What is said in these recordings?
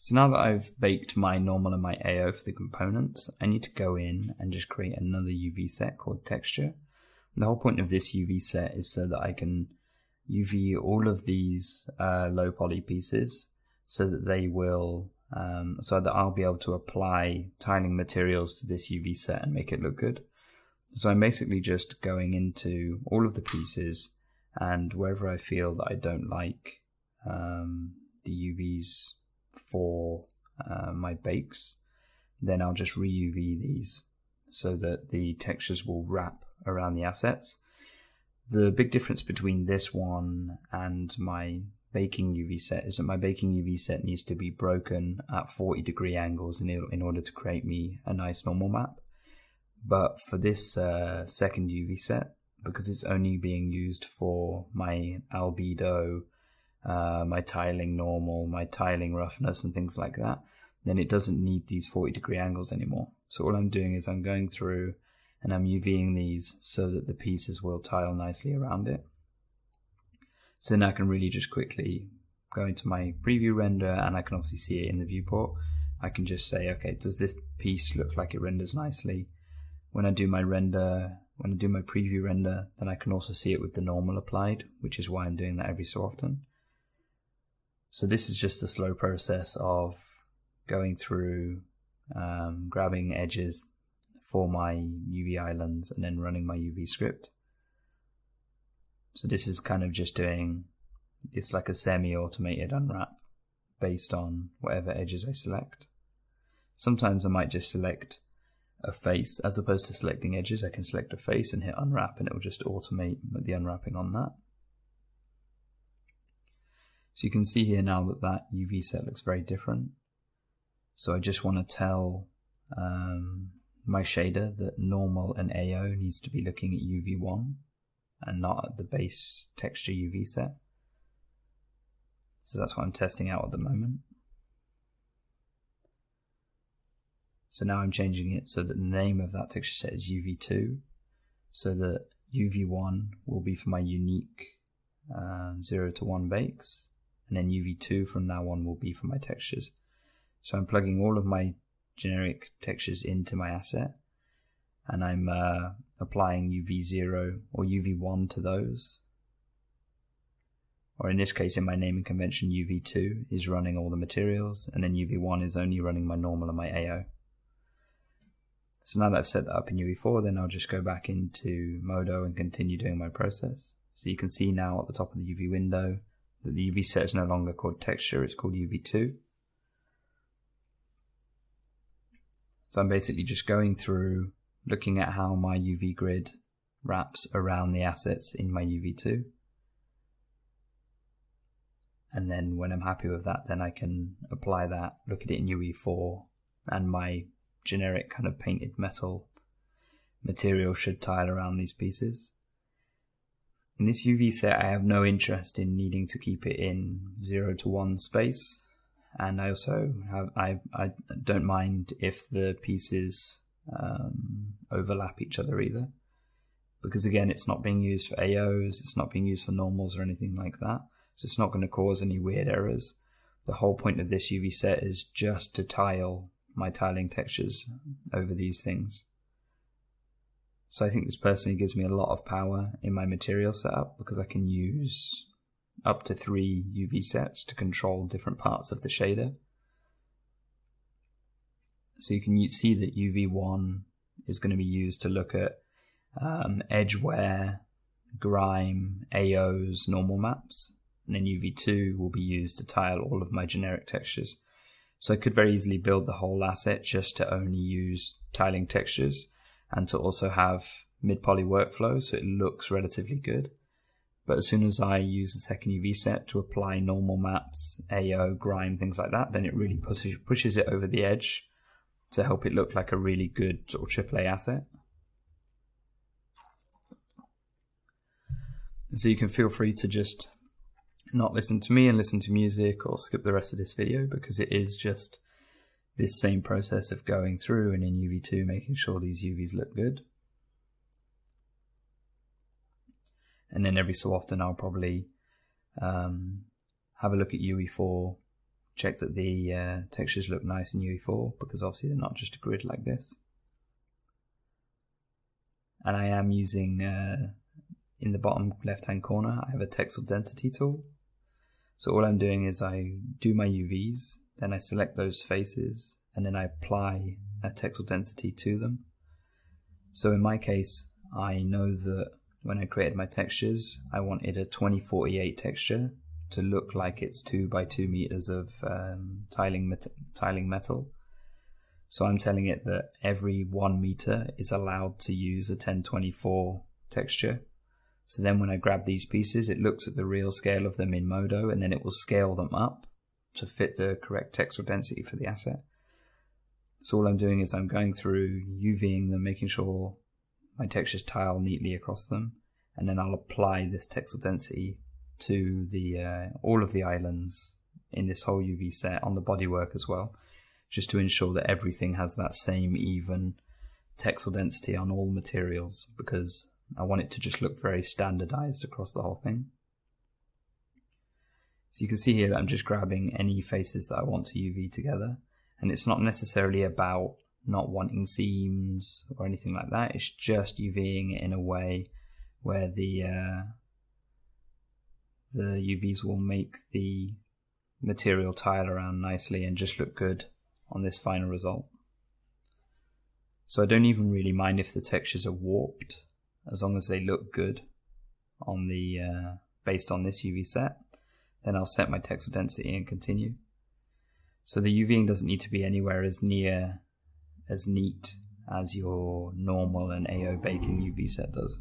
So now that I've baked my normal and my AO for the components, I need to go in and just create another UV set called texture. The whole point of this UV set is so that I can UV all of these low poly pieces so that they will, so that I'll be able to apply tiling materials to this UV set and make it look good. So I'm basically just going into all of the pieces, and wherever I feel that I don't like the UVs for my bakes, then I'll just re-UV these so that the textures will wrap around the assets. The big difference between this one and my baking UV set is that my baking UV set needs to be broken at 40-degree angles in order to create me a nice normal map. But for this second UV set, because it's only being used for my albedo, my tiling normal, my tiling roughness and things like that, then it doesn't need these 40-degree angles anymore. So all I'm doing is I'm going through and I'm UVing these so that the pieces will tile nicely around it. So then I can really just quickly go into my preview render, and I can obviously see it in the viewport. I can just say, okay, does this piece look like it renders nicely? When I do my render, when I do my preview render, then I can also see it with the normal applied, which is why I'm doing that every so often. So this is just a slow process of going through, grabbing edges for my UV islands and then running my UV script. So this is kind of just doing, it's like a semi-automated unwrap based on whatever edges I select. Sometimes I might just select a face. As opposed to selecting edges, I can select a face and hit unwrap, and it will just automate the unwrapping on that. So you can see here now that that UV set looks very different. So I just want to tell my shader that normal and AO needs to be looking at UV1 and not at the base texture UV set. So that's what I'm testing out at the moment. So now I'm changing it so that the name of that texture set is UV2, so that UV1 will be for my unique 0 to 1 bakes, and then UV2 from now on will be for my textures. So I'm plugging all of my generic textures into my asset, and I'm applying UV0 or UV1 to those. Or in this case, in my naming convention, UV2 is running all the materials, and then UV1 is only running my normal and my AO. So now that I've set that up in UV4, then I'll just go back into Modo and continue doing my process. So you can see now at the top of the UV window that the UV set is no longer called texture, it's called UV2. So I'm basically just going through, looking at how my UV grid wraps around the assets in my UV2. And then when I'm happy with that, then I can apply that, look at it in UV4, and my generic kind of painted metal material should tile around these pieces. In this UV set, I have no interest in needing to keep it in 0 to 1 space, and I also have I don't mind if the pieces overlap each other either, because again, it's not being used for AOs, it's not being used for normals or anything like that, so it's not going to cause any weird errors. The whole point of this UV set is just to tile my tiling textures over these things. So I think this personally gives me a lot of power in my material setup, because I can use up to 3 UV sets to control different parts of the shader. So you can see that UV1 is going to be used to look at edge wear, grime, AOs, normal maps, and then UV2 will be used to tile all of my generic textures. So I could very easily build the whole asset just to only use tiling textures and to also have mid-poly workflow so it looks relatively good. But as soon as I use the second UV set to apply normal maps, AO, grime, things like that, then it really pushes it over the edge to help it look like a really good sort of AAA asset. And so you can feel free to just not listen to me and listen to music, or skip the rest of this video, because it is just this same process of going through and in UV2 making sure these UVs look good. And then every so often I'll probably have a look at UV4, check that the textures look nice in UE4, because obviously they're not just a grid like this. And I am using, in the bottom left hand corner, I have a texel density tool. So all I'm doing is I do my UVs, then I select those faces, and then I apply a texel density to them. So in my case, I know that when I created my textures, I wanted a 2048 texture to look like it's 2 by 2 meters of tiling metal. So I'm telling it that every 1 meter is allowed to use a 1024 texture. So then when I grab these pieces, it looks at the real scale of them in Modo, and then it will scale them up to fit the correct texel density for the asset. So all I'm doing is I'm going through UVing them, making sure my textures tile neatly across them, and then I'll apply this texel density to the all of the islands in this whole UV set on the bodywork as well, just to ensure that everything has that same even texel density on all materials, because I want it to just look very standardized across the whole thing. So you can see here that I'm just grabbing any faces that I want to UV together, and it's not necessarily about not wanting seams or anything like that. It's just UVing it in a way where the UVs will make the material tile around nicely and just look good on this final result. So I don't even really mind if the textures are warped, as long as they look good on the based on this UV set. Then I'll set my texel density and continue. So the UVing doesn't need to be anywhere as near as neat as your normal and AO baking UV set does.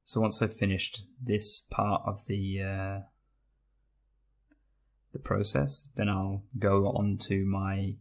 So once I've finished this part of the process, then I'll go on to my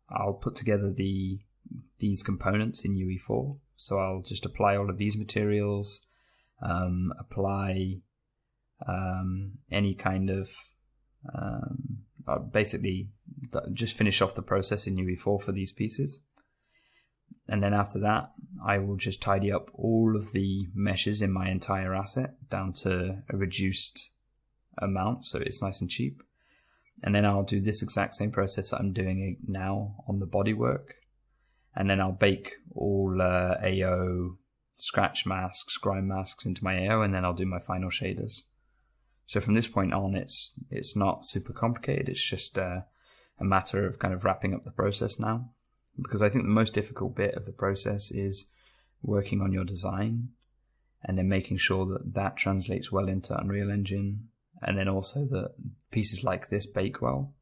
I'll put together these components in UE4. So I'll just apply all of these materials, apply any kind of basically just finish off the process in UE4 for these pieces. And then after that, I will just tidy up all of the meshes in my entire asset down to a reduced amount, so it's nice and cheap. And then I'll do this exact same process that I'm doing now on the bodywork. And then I'll bake all AO scratch masks, grime masks into my AO, and then I'll do my final shaders. So from this point on, it's not super complicated. It's just a matter of kind of wrapping up the process now. Because I think the most difficult bit of the process is working on your design and then making sure that that translates well into Unreal Engine, and then also that pieces like this bake well.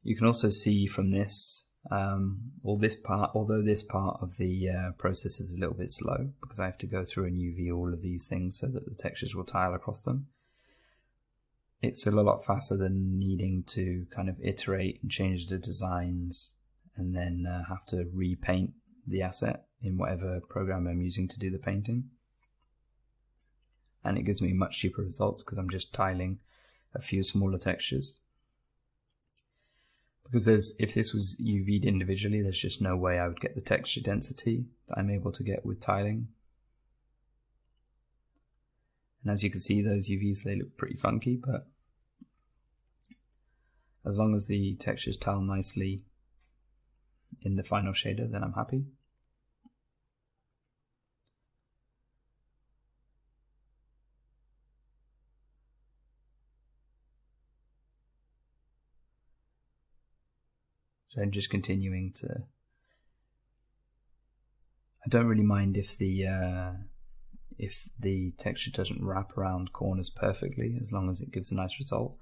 You can also see from this, although this part of the process is a little bit slow, because I have to go through and UV all of these things so that the textures will tile across them. It's still a lot faster than needing to kind of iterate and change the designs and then have to repaint the asset in whatever program I'm using to do the painting. And it gives me much cheaper results because I'm just tiling a few smaller textures. Because if this was UV'd individually, there's just no way I would get the texture density that I'm able to get with tiling. And as you can see, those UVs, they look pretty funky, but as long as the textures tile nicely in the final shader, then I'm happy. So I'm just continuing to... I don't really mind if the texture doesn't wrap around corners perfectly, as long as it gives a nice result.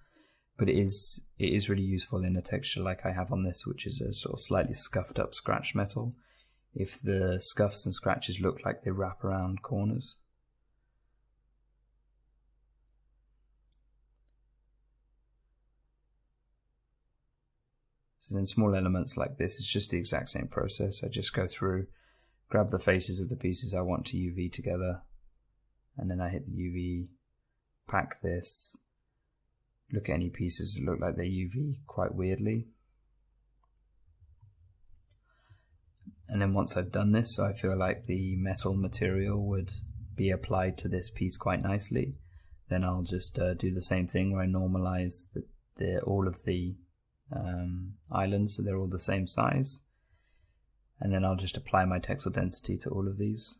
But it is really useful in a texture like I have on this, which is a sort of slightly scuffed up scratch metal, if the scuffs and scratches look like they wrap around corners. So in small elements like this, it's just the exact same process. I just go through, grab the faces of the pieces I want to UV together, and then I hit the UV, pack this, look at any pieces that look like they UV quite weirdly. And then once I've done this, so I feel like the metal material would be applied to this piece quite nicely, then I'll just do the same thing where I normalize all of the islands so they're all the same size. And then I'll just apply my texel density to all of these.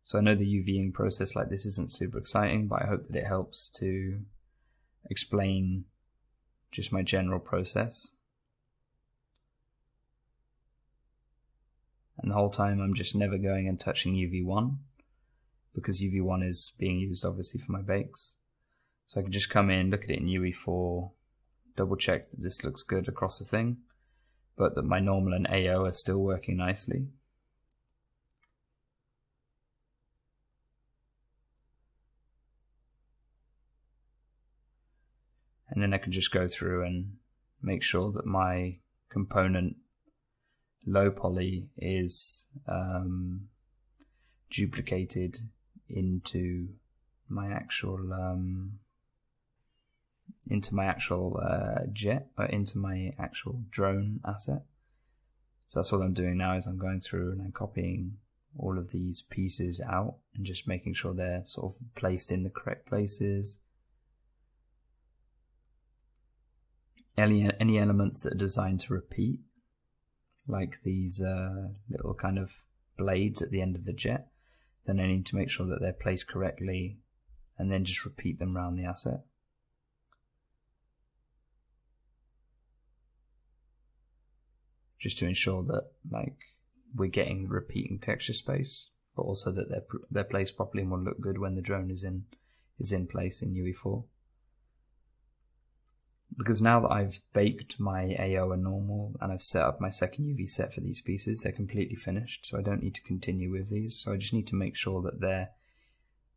So I know the UVing process like this isn't super exciting, but I hope that it helps to explain just my general process. And the whole time I'm just never going and touching UV1, because UV1 is being used obviously for my bakes. So I can just come in, look at it in UE4, double check that this looks good across the thing, but that my normal and AO are still working nicely. And then I can just go through and make sure that my component low poly is duplicated into my actual jet, or into my actual drone asset. So that's all I'm doing now, is I'm going through and I'm copying all of these pieces out and just making sure they're sort of placed in the correct places. Any elements that are designed to repeat, like these little kind of blades at the end of the jet, then I need to make sure that they're placed correctly and then just repeat them around the asset. Just to ensure that we're getting repeating texture space, but also that they're placed properly and will look good when the drone is in place in UE4. Because now that I've baked my AO and normal and I've set up my second UV set for these pieces, they're completely finished, so I don't need to continue with these. So I just need to make sure that they're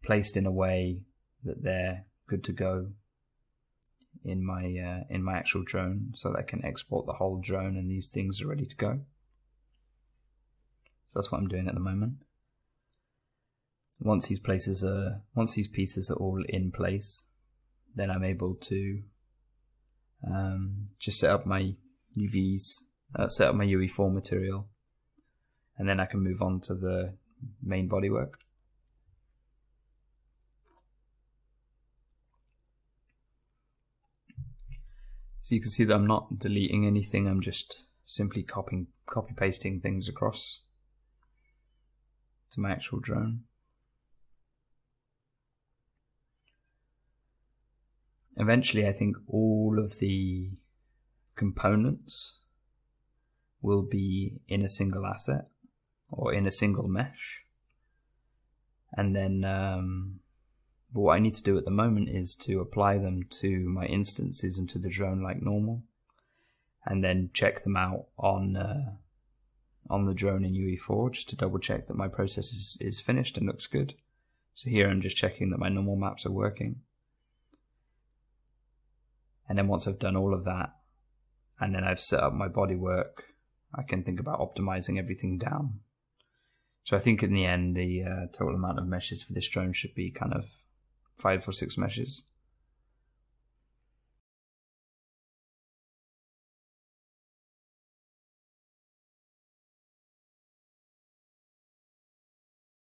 placed in a way that they're good to go in my actual drone, so that I can export the whole drone and these things are ready to go. So that's what I'm doing at the moment. Once these pieces are all in place, then I'm able to just set up my set up my UE4 material, and then I can move on to the main bodywork. So you can see that I'm not deleting anything, I'm just simply copy pasting things across to my actual drone. Eventually, I think all of the components will be in a single asset or in a single mesh. And then what I need to do at the moment is to apply them to my instances and to the drone like normal, and then check them out on the drone in UE4 just to double check that my process is finished and looks good. So here I'm just checking that my normal maps are working. And then once I've done all of that, and then I've set up my bodywork, I can think about optimizing everything down. So I think in the end, the total amount of meshes for this drone should be kind of 5 or 6 meshes.